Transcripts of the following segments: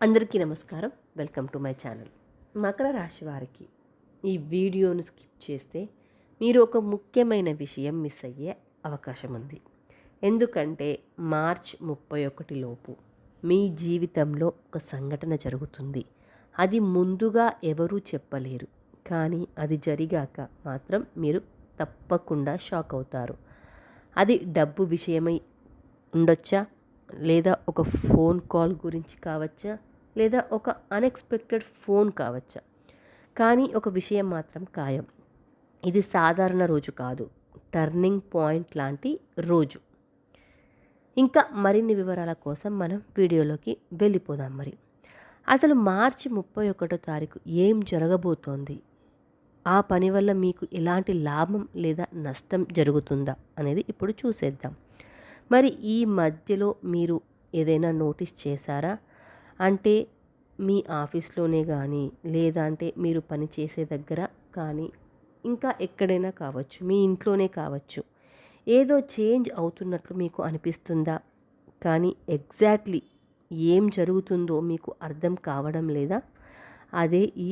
అందరికీ నమస్కారం. Welcome to my channel. Makar రాశి వారికి ఈ వీడియోను స్కిప్ చేస్తే మీరు ఒక ముఖ్యమైన విషయం మిస్ అయ్యే అవకాశం ఉంది. ఎందుకంటే మార్చ్ 31 లోపు మీ జీవితంలో ఒక సంఘటన జరుగుతుంది. అది ముందుగా ఎవరూ చెప్పలేరు, కానీ అది జరిగాక మాత్రం మీరు తప్పకుండా షాక్ అవుతారు. అది డబ్బు విషయమై ఉండొచ్చా, లేదా ఒక ఫోన్ కాల్ గురించి కావచ్చా, లేదా ఒక అన్ఎక్స్పెక్టెడ్ ఫోన్ కావచ్చా. కానీ ఒక విషయం మాత్రం ఖాయం, ఇది సాధారణ రోజు కాదు, టర్నింగ్ పాయింట్ లాంటి రోజు. ఇంకా మరిన్ని వివరాల కోసం మనం వీడియోలోకి వెళ్ళిపోదాం. అసలు మార్చి 31 తారీఖు ఏం జరగబోతోంది, ఆ పని వల్ల మీకు ఎలాంటి లాభం లేదా నష్టం జరుగుతుందా అనేది ఇప్పుడు చూసేద్దాం. ఈ మధ్యలో మీరు ఏదైనా నోటీస్ చేశారా? అంటే మీ ఆఫీస్లోనే కానీ, లేదా అంటే మీరు పనిచేసే దగ్గర కానీ, ఇంకా ఎక్కడైనా కావచ్చు, మీ ఇంట్లోనే కావచ్చు, ఏదో చేంజ్ అవుతున్నట్లు మీకు అనిపిస్తుందా? కానీ ఎగ్జాక్ట్లీ ఏం జరుగుతుందో మీకు అర్థం కావడం లేదా? అదే ఈ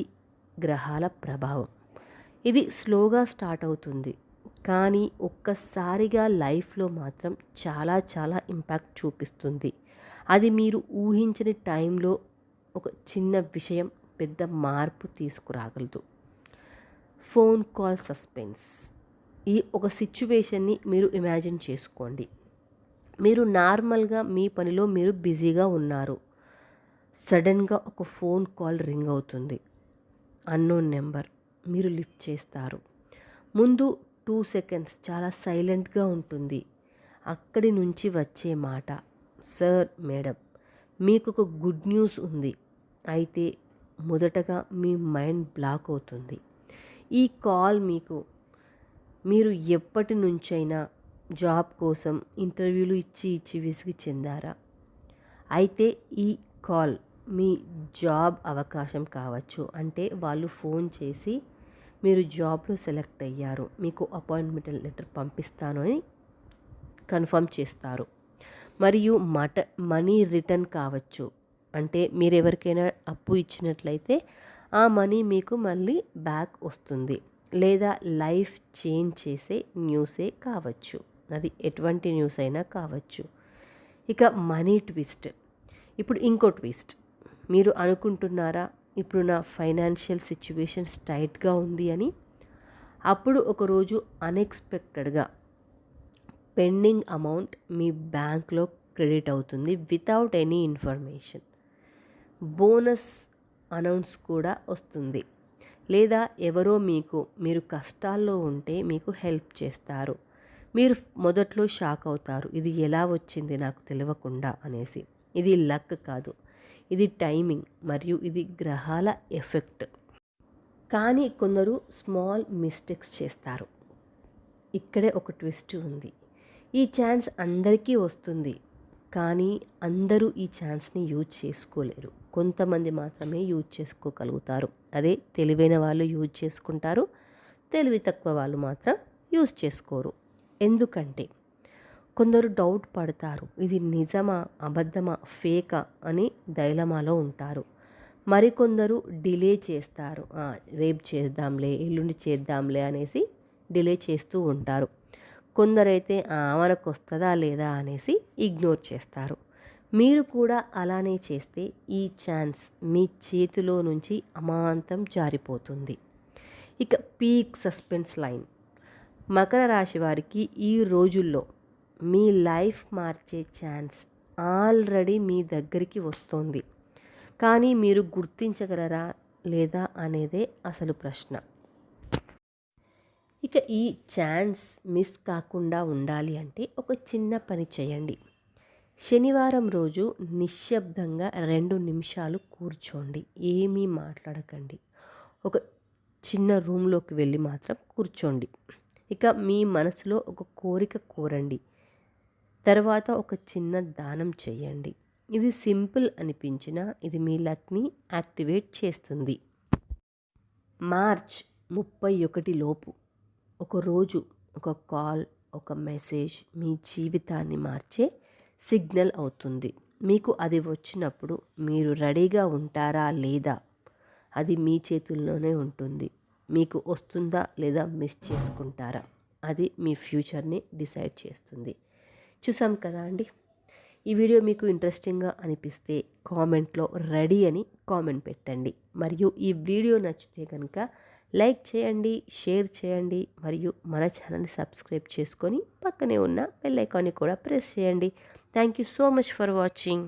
గ్రహాల ప్రభావం. ఇది స్లోగా స్టార్ట్ అవుతుంది, కానీ ఒక్కసారిగా లైఫ్లో మాత్రం చాలా చాలా ఇంపాక్ట్ చూపిస్తుంది. అది మీరు ఊహించని టైంలో ఒక చిన్న విషయం పెద్ద మార్పు తీసుకురాగలదు. Phone call suspense. ఈ ఒక సిచ్యువేషన్ని మీరు ఇమాజిన్ చేసుకోండి. మీరు నార్మల్గా మీ పనిలో మీరు బిజీగా ఉన్నారు. సడన్గా ఒక ఫోన్ కాల్ రింగ్ అవుతుంది. Unknown number. మీరు లిఫ్ట్ చేస్తారు. ముందు 2 సెకండ్స్ చాలా సైలెంట్గా ఉంటుంది. అక్కడి నుంచి వచ్చే మాట, సార్, మేడం, మీకు ఒక గుడ్ న్యూస్ ఉంది. అయితే మొదటగా మీ మైండ్ బ్లాక్ అవుతుంది. ఈ కాల్ మీరు ఎప్పటి నుంచైనా జాబ్ కోసం ఇంటర్వ్యూలు ఇచ్చి విసిగి చెందారా? అయితే ఈ కాల్ మీ జాబ్ అవకాశం కావచ్చు. అంటే వాళ్ళు ఫోన్ చేసి మీరు జాబ్లో సెలెక్ట్ అయ్యారు, మీకు అపాయింట్మెంట్ లెటర్ పంపిస్తాను అని కన్ఫర్మ్ చేస్తారు. మరియు మనీ రిటర్న్ కావచ్చు. అంటే మీరు ఎవరికైనా అప్పు ఇచ్చినట్లయితే ఆ మనీ మీకు మళ్ళీ బ్యాక్ వస్తుంది. లేదా లైఫ్ చేంజ్ చేసే న్యూసే కావచ్చు. అది ఎటువంటి న్యూస్ అయినా కావచ్చు. ఇక మనీ ట్విస్ట్. ఇప్పుడు ఇంకో ట్విస్ట్. మీరు అనుకుంటున్నారా, ఇప్పుడు నా ఫైనాన్షియల్ సిచ్యువేషన్స్ టైట్గా ఉంది అని. అప్పుడు ఒకరోజు అన్ఎక్స్పెక్టెడ్గా పెండింగ్ అమౌంట్ మీ బ్యాంక్లో క్రెడిట్ అవుతుంది without any information. Bonus announce కూడా వస్తుంది. లేదా ఎవరో మీరు కష్టాల్లో ఉంటే మీకు హెల్ప్ చేస్తారు. మీరు మొదట్లో షాక్ అవుతారు, ఇది ఎలా వచ్చింది నాకు తెలియకుండా అనేసి. ఇది లక్ కాదు, ఇది టైమింగ్ మరియు ఇది గ్రహాల ఎఫెక్ట్. కానీ కొందరు స్మాల్ మిస్టేక్స్ చేస్తారు. ఇక్కడే ఒక ట్విస్ట్ ఉంది. ఈ ఛాన్స్ అందరికీ వస్తుంది, కానీ అందరూ ఈ ఛాన్స్ని యూజ్ చేసుకోలేరు. కొంతమంది మాత్రమే యూజ్ చేసుకోగలుగుతారు. అదే తెలివైన వాళ్ళు యూజ్ చేసుకుంటారు, తెలివి తక్కువ వాళ్ళు మాత్రం యూజ్ చేసుకోరు. ఎందుకంటే కొందరు డౌట్ పడతారు, ఇది నిజమా, అబద్ధమా, ఫేకా అని డైలమాలో ఉంటారు. మరికొందరు డిలే చేస్తారు. రేపు చేద్దాంలే, ఎల్లుండి చేద్దాంలే అనేసి డిలే చేస్తూ ఉంటారు. కొందరైతే మనకు వస్తుందా లేదా అనేసి ఇగ్నోర్ చేస్తారు. మీరు కూడా అలానే చేస్తే ఈ ఛాన్స్ మీ చేతిలో నుంచి అమాంతం జారిపోతుంది. ఇక పీక్ సస్పెన్స్ లైన్. మకర రాశి వారికి ఈ రోజుల్లో మీ లైఫ్ మార్చే ఛాన్స్ ఆల్రెడీ మీ దగ్గరికి వస్తుంది, కానీ మీరు గుర్తించగలరా లేదా అనేదే అసలు ప్రశ్న. ఇక ఈ ఛాన్స్ మిస్ కాకుండా ఉండాలి అంటే ఒక చిన్న పని చేయండి. శనివారం రోజు నిశ్శబ్దంగా 2 నిమిషాలు కూర్చోండి. ఏమీ మాట్లాడకండి. ఒక చిన్న రూమ్లోకి వెళ్ళి మాత్రం కూర్చోండి. ఇక మీ మనసులో ఒక కోరిక కోరండి. తర్వాత ఒక చిన్న దానం చేయండి. ఇది సింపుల్ అనిపించినా ఇది మీ లక్ని యాక్టివేట్ చేస్తుంది. మార్చ్ 31 లోపు ఒక రోజు, ఒక కాల్, ఒక మెసేజ్ మీ జీవితాన్ని మార్చే సిగ్నల్ అవుతుంది. మీకు అది వచ్చినప్పుడు మీరు రెడీగా ఉంటారా లేదా అది మీ చేతుల్లోనే ఉంటుంది. మీకు వస్తుందా లేదా మిస్ చేసుకుంటారా అది మీ ఫ్యూచర్ని డిసైడ్ చేస్తుంది. చూసాం కదా అండి. ఈ వీడియో మీకు ఇంట్రెస్టింగ్గా అనిపిస్తే కామెంట్లో రెడీ అని కామెంట్ పెట్టండి. మరియు ఈ వీడియో నచ్చితే కనుక లైక్ చేయండి, షేర్ చేయండి, మరియు మన ఛానల్ని సబ్స్క్రైబ్ చేసుకొని పక్కనే ఉన్న బెల్ ఐకాన్ని కూడా ప్రెస్ చేయండి. Thank you so much for watching.